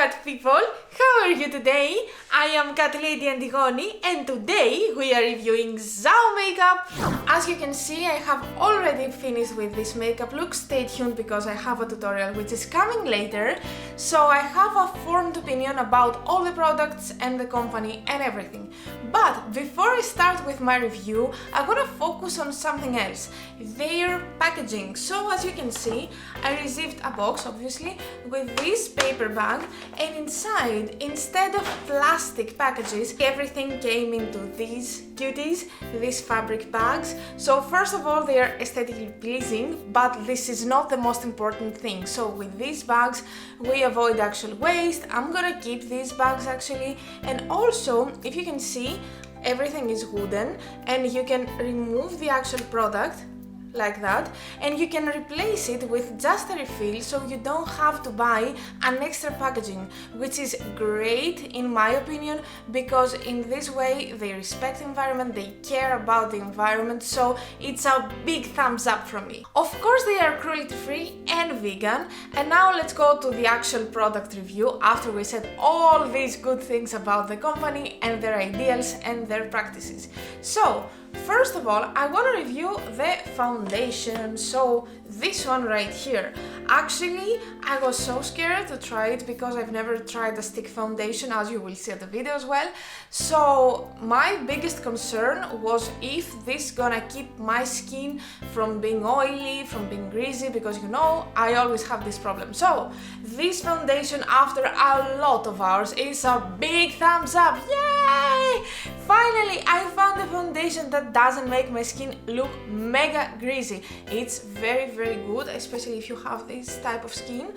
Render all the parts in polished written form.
cat people, how are you today? I am Catlady Antigoni and today we are reviewing Zao makeup. As you can see, I have already finished with this makeup look. Stay tuned because I have a tutorial which is coming later. So I have a formed opinion about all the products and the company and everything. But before I start with my review, I want to focus on something else, their packaging. So as you can see, I received a box obviously with this paper bag, and inside, instead of plastic packages, everything came into these cuties, these fabric bags. So first of all, they are aesthetically pleasing, but this is not the most important thing. So with these bags we avoid actual waste. I'm gonna keep these bags actually, and also if you can see, everything is wooden and you can remove the actual product like that, and you can replace it with just a refill, so you don't have to buy an extra packaging, which is great in my opinion, because in this way they respect the environment, they care about the environment, so it's a big thumbs up from me. Of course they are cruelty free and vegan. And now let's go to the actual product review after we said all these good things about the company and their ideals and their practices. So first of all, I want to review the foundation, so this one right here. Actually, I was so scared to try it because I've never tried a stick foundation, as you will see at the video as well. So my biggest concern was if this gonna keep my skin from being oily, from being greasy, because you know, I always have this problem. So this foundation, after a lot of hours, is a big thumbs up. Yay! Finally, I found a foundation that doesn't make my skin look mega greasy. It's very good, especially if you have this type of skin.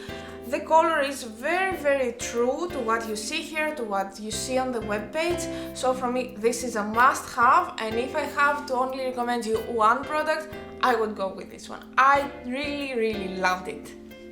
The color is very true to what you see here, to what you see on the webpage. So for me, this is a must-have, and if I have to only recommend you one product, I would go with this one. I really loved it.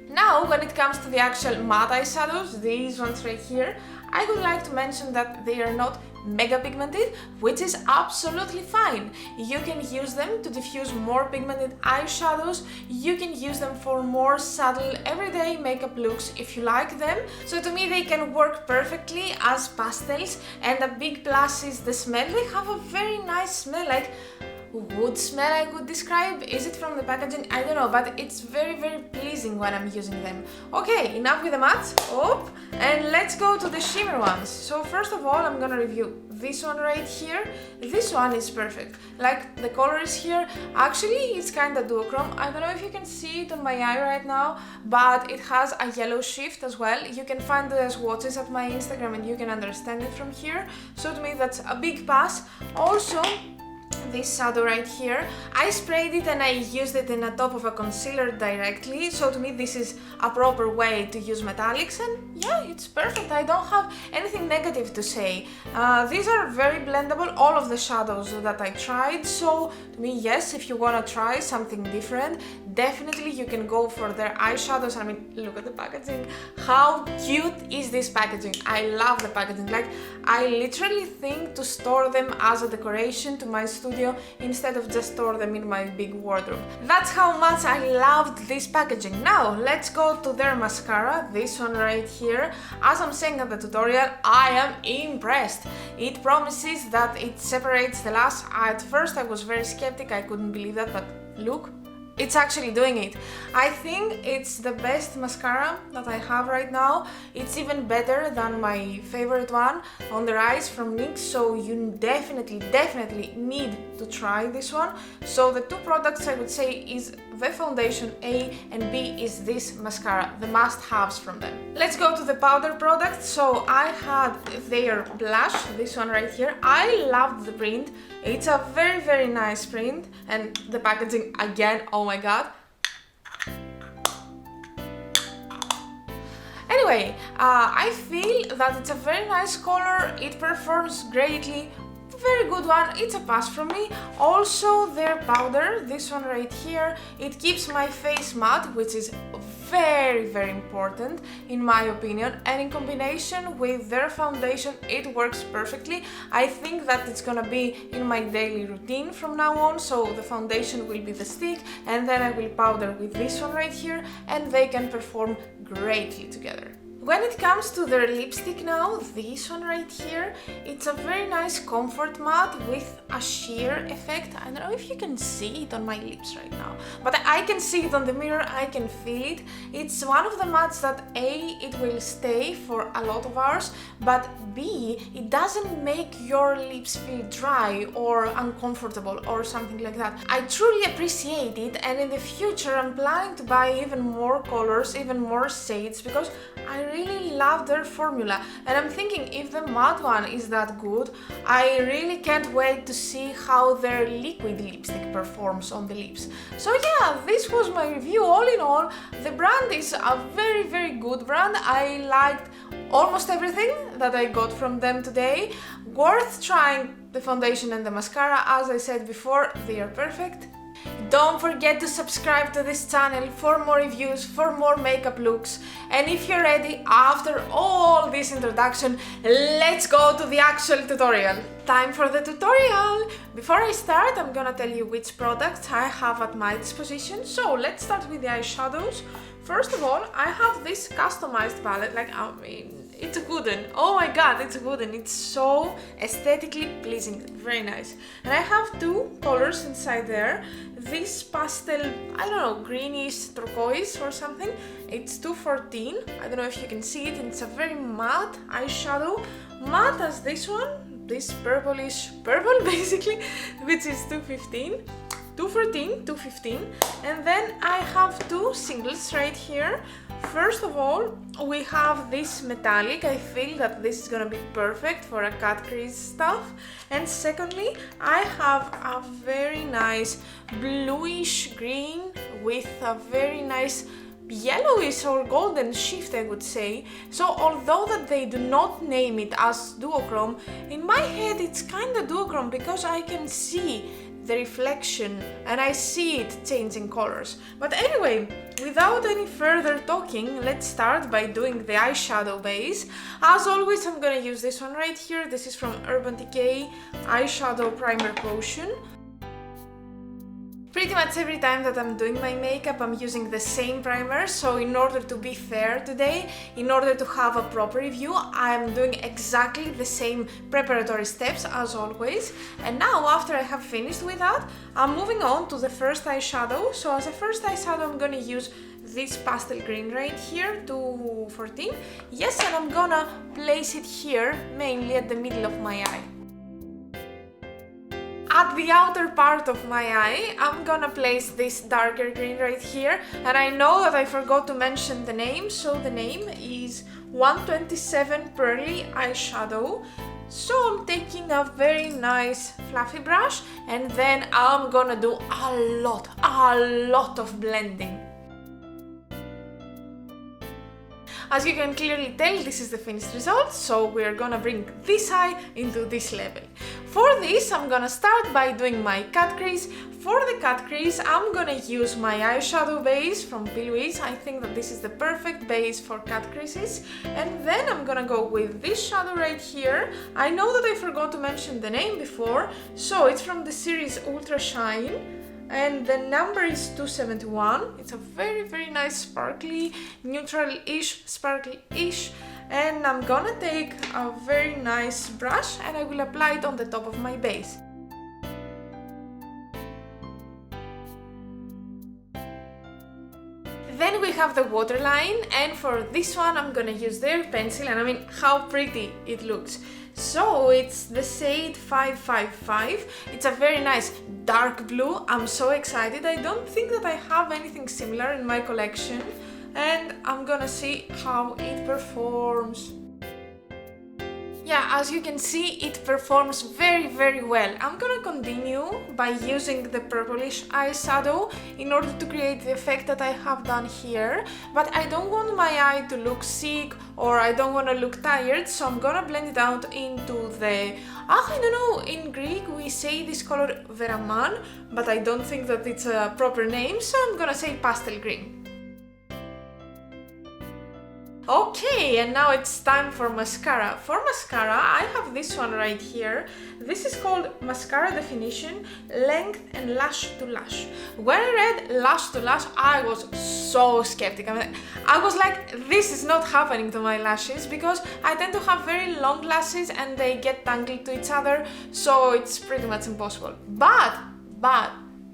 Now, when it comes to the actual matte eyeshadows, these ones right here, I would like to mention that they are not mega pigmented, which is absolutely fine. You can use them to diffuse more pigmented eyeshadows. You can use them for more subtle everyday makeup looks if you like them. So to me they can work perfectly as pastels, and a big plus is the smell. They have a very nice smell, like wood smell I could describe. Is it from the packaging? I don't know, but it's very pleasing when I'm using them. Okay, enough with the mattes. And let's go to the shimmer ones. So first of all, I'm gonna review this one right here. This one is perfect. Like, the color is here. Actually, it's kind of duochrome. I don't know if you can see it on my eye right now, but it has a yellow shift as well. You can find the swatches at my Instagram and you can understand it from here. So to me, that's a big pass. Also, this shadow right here, I sprayed it and I used it in the top of a concealer directly, so to me this is a proper way to use metallics, and yeah, it's perfect. I don't have anything negative to say. These are very blendable, all of the shadows that I tried, so to me, yes, if you want to try something different, definitely you can go for their eyeshadows. I mean, look at the packaging. How cute is this packaging? I love the packaging. Like, I literally think to store them as a decoration to my studio instead of just store them in my big wardrobe. That's how much I loved this packaging. Now let's go to their mascara, this one right here. As I'm saying at the tutorial, I am impressed. It promises that it separates the lash. At first I was very skeptic, I couldn't believe that, but look, it's actually doing it. I think it's the best mascara that I have right now. It's even better than my favorite one, On the Rise from NYX, so you definitely need to try this one. So the two products I would say is the foundation A, and B is this mascara, the must-haves from them. Let's go to the powder product. So I had their blush, this one right here. I loved the print. It's a very nice print, and the packaging again, oh my god. Anyway, I feel that it's a very nice color, it performs greatly, very good one, it's a pass from me. Also their powder, this one right here, it keeps my face matte, which is very important in my opinion, and in combination with their foundation it works perfectly. I think that it's gonna be in my daily routine from now on, so the foundation will be the stick and then I will powder with this one right here, and they can perform greatly together. When it comes to their lipstick now, this one right here, it's a very nice comfort matte with a sheer effect. I don't know if you can see it on my lips right now, but I can see it on the mirror, I can feel it. It's one of the mattes that A, it will stay for a lot of hours, but B, it doesn't make your lips feel dry or uncomfortable or something like that. I truly appreciate it, and in the future I'm planning to buy even more colors, even more shades, because I really love their formula, and I'm thinking if the matte one is that good, I really can't wait to see how their liquid lipstick performs on the lips. So yeah, this was my review. All in all, the brand is a very good brand. I liked almost everything that I got from them today. Worth trying the foundation and the mascara. As I said before, they are perfect. Don't forget to subscribe to this channel for more reviews, for more makeup looks. And if you're ready, after all this introduction, let's go to the actual tutorial. Time for the tutorial! Before I start, I'm gonna tell you which products I have at my disposition. So let's start with the eyeshadows. First of all, I have this customized palette, it's a good one. Oh my god, it's a good one. It's so aesthetically pleasing, very nice. And I have two colors inside there. This pastel, I don't know, greenish turquoise or something. It's 214. I don't know if you can see it. It's a very matte eyeshadow. Matte as this one, this purplish purple basically, which is 215. 214, 215, and then I have two singles right here. First of all, we have this metallic. I feel that this is gonna be perfect for a cut crease stuff. And secondly, I have a very nice bluish green with a very nice yellowish or golden shift, I would say. So although that they do not name it as duochrome, in my head it's kinda duochrome because I can see the reflection and I see it changing colors. But anyway, without any further talking, let's start by doing the eyeshadow base. As always, I'm gonna use this one right here. This is from Urban Decay Eyeshadow Primer Potion. Pretty much every time that I'm doing my makeup, I'm using the same primer, so in order to be fair today, in order to have a proper review, I'm doing exactly the same preparatory steps as always. And now, after I have finished with that, I'm moving on to the first eyeshadow. So as a first eyeshadow, I'm gonna use this pastel green right here, 214. Yes, and I'm gonna place it here, mainly at the middle of my eye. At the outer part of my eye, I'm gonna place this darker green right here, and I know that I forgot to mention the name, so the name is 127 Pearly Eyeshadow. So I'm taking a very nice fluffy brush, and then I'm gonna do a lot of blending. As you can clearly tell, this is the finished result, so we're gonna bring this eye into this level. For this, I'm gonna start by doing my cut crease. For the cut crease, I'm gonna use my eyeshadow base from P. Louise. I think that this is the perfect base for cut creases. And then I'm gonna go with this shadow right here. I know that I forgot to mention the name before, so it's from the series Ultra Shine. And the number is 271. It's a very nice sparkly, neutral-ish, sparkly-ish. And I'm gonna take a very nice brush and I will apply it on the top of my base. Then we have the waterline, and for this one I'm gonna use their pencil, and I mean how pretty it looks. So it's the shade 555. It's a very nice dark blue. I'm so excited. I don't think that I have anything similar in my collection, and I'm gonna see how it performs. Yeah, as you can see, it performs very well. I'm gonna continue by using the purplish eyeshadow in order to create the effect that I have done here, but I don't want my eye to look sick or I don't want to look tired, so I'm gonna blend it out into the... I don't know, in Greek we say this color veraman, but I don't think that it's a proper name, so I'm gonna say pastel green. Okay, and now it's time for mascara. For mascara, I have this one right here. This is called Mascara Definition, Length and Lash to Lash. When I read lash to lash, I was so skeptical. I was like, this is not happening to my lashes because I tend to have very long lashes and they get tangled to each other, so it's pretty much impossible. But,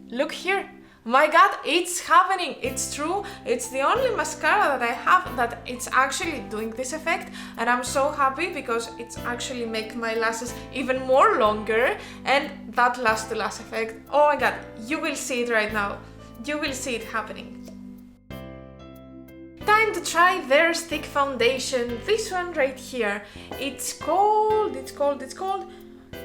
look here. My god, it's happening, it's true, it's the only mascara that I have that it's actually doing this effect, and I'm so happy because it's actually making my lashes even more longer, and that lash to lash effect, oh my god, you will see it right now, you will see it happening. Time to try their stick foundation, this one right here, it's called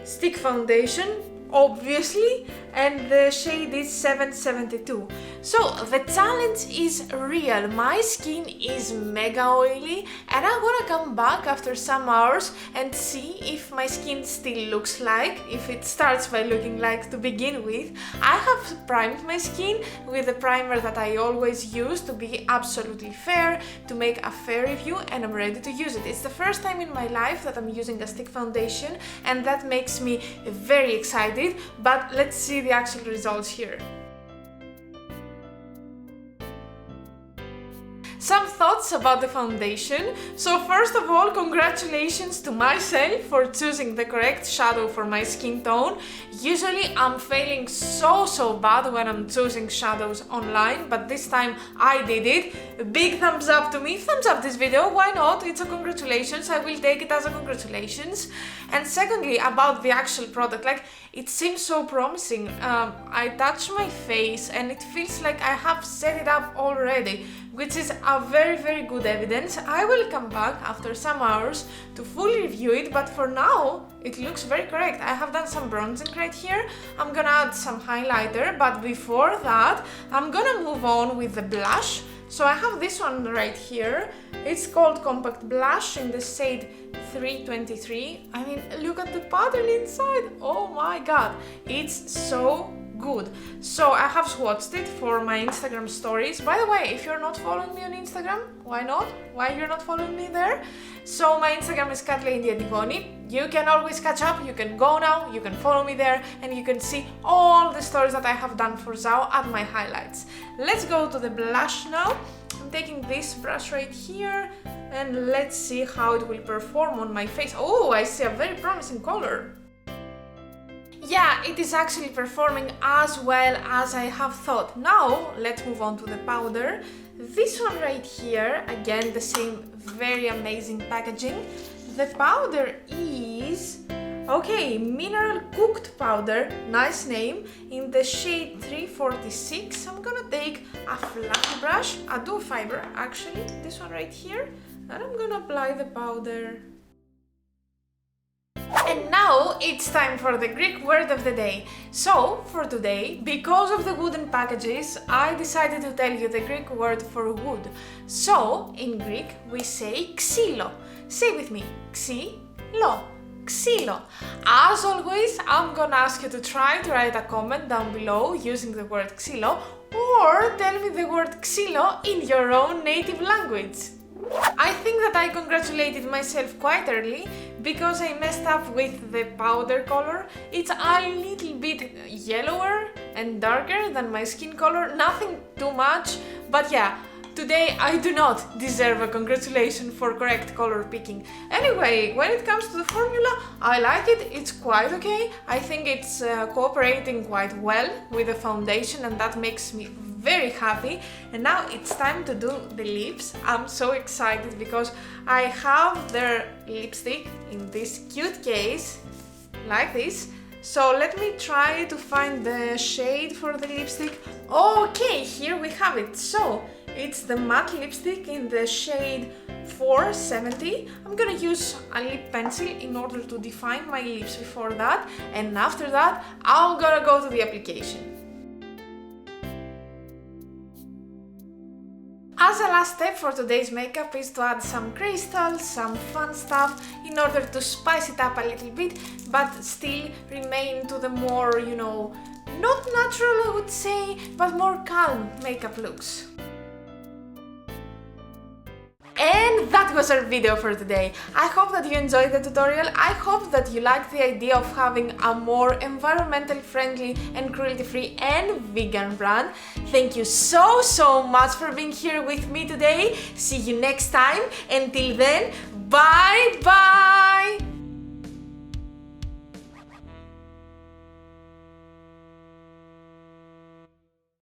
Stick Foundation, obviously, and the shade is 772. So the challenge is real. My skin is mega oily and I'm gonna come back after some hours and see if my skin still looks like, if it starts by looking like to begin with. I have primed my skin with the primer that I always use to be absolutely fair, to make a fair review, and I'm ready to use it. It's the first time in my life that I'm using a stick foundation and that makes me very excited, but let's see the actual results here. Some thoughts about the foundation. So first of all, congratulations to myself for choosing the correct shadow for my skin tone. Usually I'm failing so bad when I'm choosing shadows online, but this time I did it. Big thumbs up to me, thumbs up this video, why not? It's a congratulations, I will take it as a congratulations. And secondly, about the actual product, like it seems so promising. I touch my face and it feels like I have set it up already, which is a very good evidence. I will come back after some hours to fully review it, but for now it looks very correct. I have done some bronzing right here, I'm gonna add some highlighter, but before that I'm gonna move on with the blush. So I have this one right here, it's called Compact Blush in the shade 323. I mean, look at the pattern inside, oh my god, it's so good. So I have swatched it for my Instagram stories. By the way, if you're not following me on Instagram, why not? Why you're not following me there? So my Instagram is Catlady Antigoni. You can always catch up, you can go now, you can follow me there, and you can see all the stories that I have done for Zao at my highlights. Let's go to the blush now. I'm taking this brush right here, and let's see how it will perform on my face. Oh, I see a very promising color. Yeah, it is actually performing as well as I have thought. Now, let's move on to the powder. This one right here, again, the same very amazing packaging. The powder is, okay, Mineral Cooked Powder, nice name, in the shade 346. I'm gonna take a fluffy brush, a dual fiber actually, this one right here, and I'm gonna apply the powder. And now it's time for the Greek word of the day. So, for today, because of the wooden packages, I decided to tell you the Greek word for wood. So, in Greek, we say xylo. Say with me, xylo. Xylo. As always, I'm gonna ask you to try to write a comment down below using the word xylo, or tell me the word xylo in your own native language. I think that I congratulated myself quite early because I messed up with the powder color. It's a little bit yellower and darker than my skin color, nothing too much, but yeah, today I do not deserve a congratulation for correct color picking. Anyway, when it comes to the formula, I like it, it's quite okay. I think it's cooperating quite well with the foundation, and that makes me very happy. And now it's time to do the lips. I'm so excited because I have their lipstick in this cute case, like this. So let me try to find the shade for the lipstick. Okay, here we have it. So it's the matte lipstick in the shade 470. I'm gonna use a lip pencil in order to define my lips before that, and after that I'm gonna go to the application. As a last step for today's makeup is to add some crystals, some fun stuff in order to spice it up a little bit, but still remain to the more, you know, not natural I would say, but more calm makeup looks. And that was our video for today. I hope that you enjoyed the tutorial. I hope that you liked the idea of having a more environmental friendly and cruelty free and vegan brand. Thank you so much for being here with me today. See you next time. Until then, bye bye!